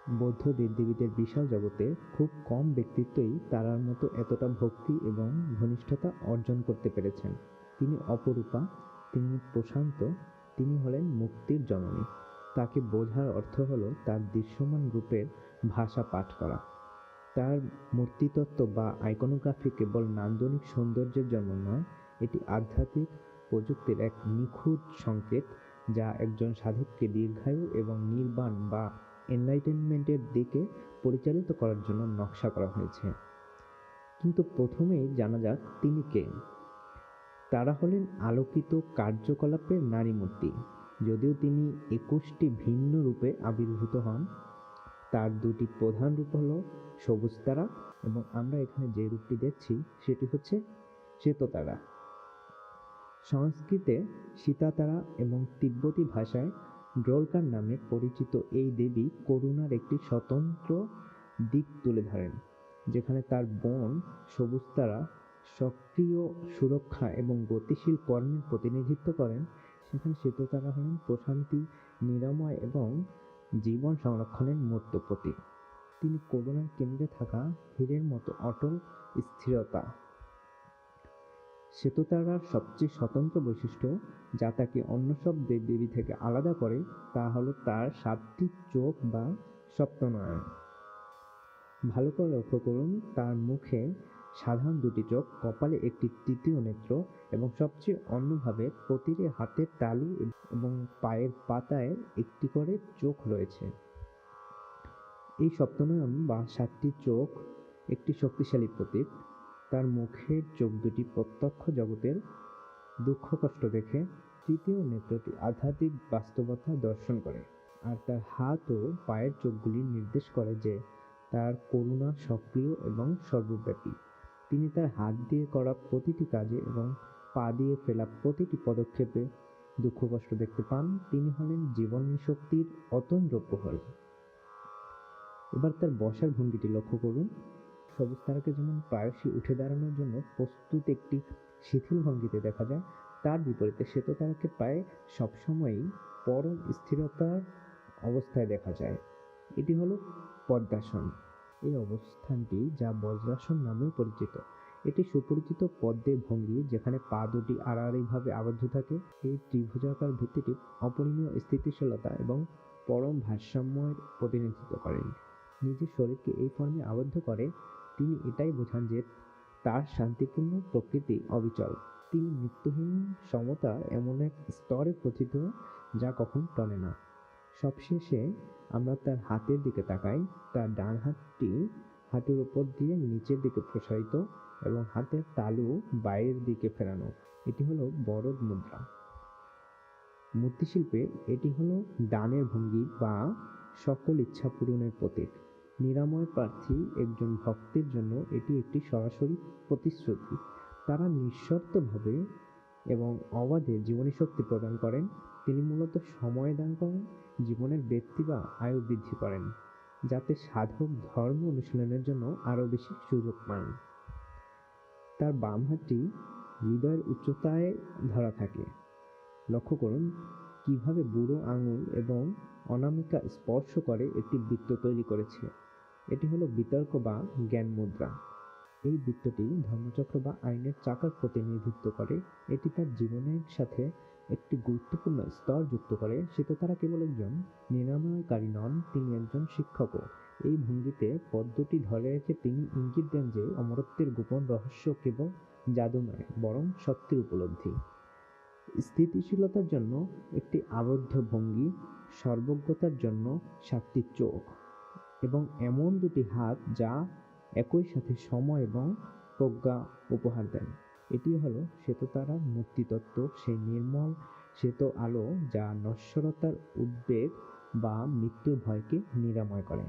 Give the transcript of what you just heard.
বৌদ্ধ দেবদেবীদের বিশাল জগতে খুব কম ব্যক্তিত্বই তারার মতো এতটা ভক্তি এবং ঘনিষ্ঠতা অর্জন করতে পেরেছেন। তিনি অপরূপা, তিনি প্রশান্ত, তিনি হলেন মুক্তির জননী। তাকে বোঝার অর্থ হলো তার দৃশ্যমান রূপের ভাষা পাঠ করা। তার মূর্তিতত্ত্ব বা আইকনোগ্রাফি কেবল নান্দনিক সৌন্দর্যের জন্য নয়, এটি আধ্যাত্মিক প্রযুক্তির এক নিখুঁত সংকেত, যা একজন সাধককে দীর্ঘায়ু এবং নির্বাণ বা এনলাইটেনমেন্টের দিকে পরিচালিত করার জন্য নকশা করা হয়েছে। কিন্তু প্রথমেই জানা যাক তিনি কে। তারা হলেন আলোকিত কার্যকলাপের নারী মূর্তি। যদিও তিনি 21টি ভিন্ন রূপে আবির্ভূত হন, তার দুটি প্রধান রূপ হলো সবুজ তারা এবং আমরা এখানে যে রূপটি দেখছি সেটি হচ্ছে শ্বেততারা। সংস্কৃতে সীতাতারা এবং তিব্বতী ভাষায় ড্রোলকার নামে পরিচিত এই দেবী করুণার একটি স্বতন্ত্র দিক তুলে ধরেন। যেখানে তার বোন সবুজ তারা সক্রিয় সুরক্ষা এবং গতিশীল কর্মের প্রতিনিধিত্ব করেন, সেখানে শ্বেততারা হলেন প্রশান্তি, নিরাময় এবং জীবন সংরক্ষণের মূর্ত প্রতীক। তিনি করুণার কেন্দ্রে থাকা হীরের মতো অটল স্থিরতা। শ্বেততারার সবচেয়ে স্বতন্ত্র বৈশিষ্ট্য, যা তাকে অন্য সব দেবদেবী থেকে আলাদা করে, তা হলো তার 7টি চোখ বা সপ্তনয়ন। ভালো করে লক্ষ্য করুন, তার মুখে সাধারণ 2টি চোখ, কপালে একটি তৃতীয় নেত্র এবং সবচেয়ে অন্যভাবে প্রতিটি হাতের তালু এবং পায়ের পাতায় একটি করে চোখ রয়েছে। এই সপ্তনয়ন বা 7টি চোখ একটি শক্তিশালী প্রতীক। তার মুখের চোখ দুটি প্রত্যক্ষ জগতের দুঃখ কষ্ট দেখে, তৃতীয় নেত্রটি আধ্যাত্মিক বাস্তবতা দর্শন করে, আর তার হাত ও পায়ের চোখগুলি নির্দেশ করে যে তার করুণা সক্রিয় এবং সর্বব্যাপী। তিনি তার হাত দিয়ে করা প্রতিটি কাজে এবং পা দিয়ে ফেলা প্রতিটি পদক্ষেপে দুঃখ কষ্ট দেখতে পান। তিনি হলেন জীবনী শক্তির অতন্দ্র প্রহরী। এবার তার বসার ভঙ্গিটি লক্ষ্য করুন। সবুজ তারাকে যেমন প্রায়শই উঠে দাঁড়ানোর জন্য প্রস্তুত একটি শিথিল ভঙ্গিতে দেখা যায়, তার বিপরীতে শ্বেততারাকে প্রায় সবসময়ই পরম স্থিরতার অবস্থায় দেখা যায়। এটি হলো পদ্মাসন। এই অবস্থানটি, যা বজ্রাসন নামেও পরিচিত, এটি সুপরিচিত পদ্মের ভঙ্গি যেখানে পা দুটি আড়াআড়িভাবে আবদ্ধ থাকে। এই ত্রিভুজাকার ভিত্তিটি অপরিমেয় স্থিতিশীলতা এবং পরম ভারসাম্যের প্রতিনিধিত্ব করে। নিজের শরীরকে এই ফর্মে আবদ্ধ করে তিনি এটাই বোঝান যে তার শান্তিপূর্ণ প্রকৃতি অবিচল। তিনি মৃত্যুহীন সমতার এমন এক স্তরে প্রথিত যা কখনো টলে না। সবশেষে আমরা তার হাতের দিকে তাকাই। তার ডান হাতটি হাঁটুর উপর দিয়ে নিচের দিকে প্রসারিত এবং হাতের তালু বাইরের দিকে ফেরানো। এটি হলো বরদ মুদ্রা। মূর্তিশিল্পে এটি হলো দানের ভঙ্গি বা সকল ইচ্ছা পূরণের প্রতীক। নিরাময় প্রার্থী একজন ভক্তের জন্য এটি একটি সরাসরি প্রতিশ্রুতি। তারা নিঃশর্তভাবে এবং অবাধে জীবনী শক্তি প্রদান করেন। তিনি মূলত সময় দান করেন, জীবনের ব্যক্তি বা আয়ু বৃদ্ধি করেন, যাতে সাধক ধর্ম অনুশীলনের জন্য আরও বেশি সুযোগ পান। তার বাম হাতটি হৃদয়ের উচ্চতায় ধরা থাকে। লক্ষ্য করুন কিভাবে বুড়ো আঙুল এবং অনামিকা স্পর্শ করে একটি বৃত্ত তৈরি করেছে। এটি হলো বিতর্ক বা জ্ঞান মুদ্রা। এই বৃত্তটি ধর্মচক্র বা আইনের চাকার প্রতিনিধিত্ব করে। এটি তার জীবনের সাথে একটি গুরুত্বপূর্ণ স্তর যুক্ত করে। শ্বেততারা কেবল একজন নিরাময়কারী নন, তিনি একজন শিক্ষকও। এই ভঙ্গিতে পদ্মটি ধরে রেখে তিনি ইঙ্গিত দেন যে অমরত্বের গোপন রহস্য কেবল জাদু নয়, বরং সত্যের উপলব্ধি। স্থিতিশীলতার জন্য একটি আবদ্ধ ভঙ্গি, সর্বজ্ঞতার জন্য 7টি চোখ এবং এমন 2টি হাত যা একই সাথে সময় এবং প্রজ্ঞা উপহার দেন। এটি হলো শ্বেততারার মূর্তিতত্ত্ব, সেই নির্মল শ্বেত আলো যা নশ্বরতার উদ্বেগ বা মৃত্যুর ভয়কে নিরাময় করে।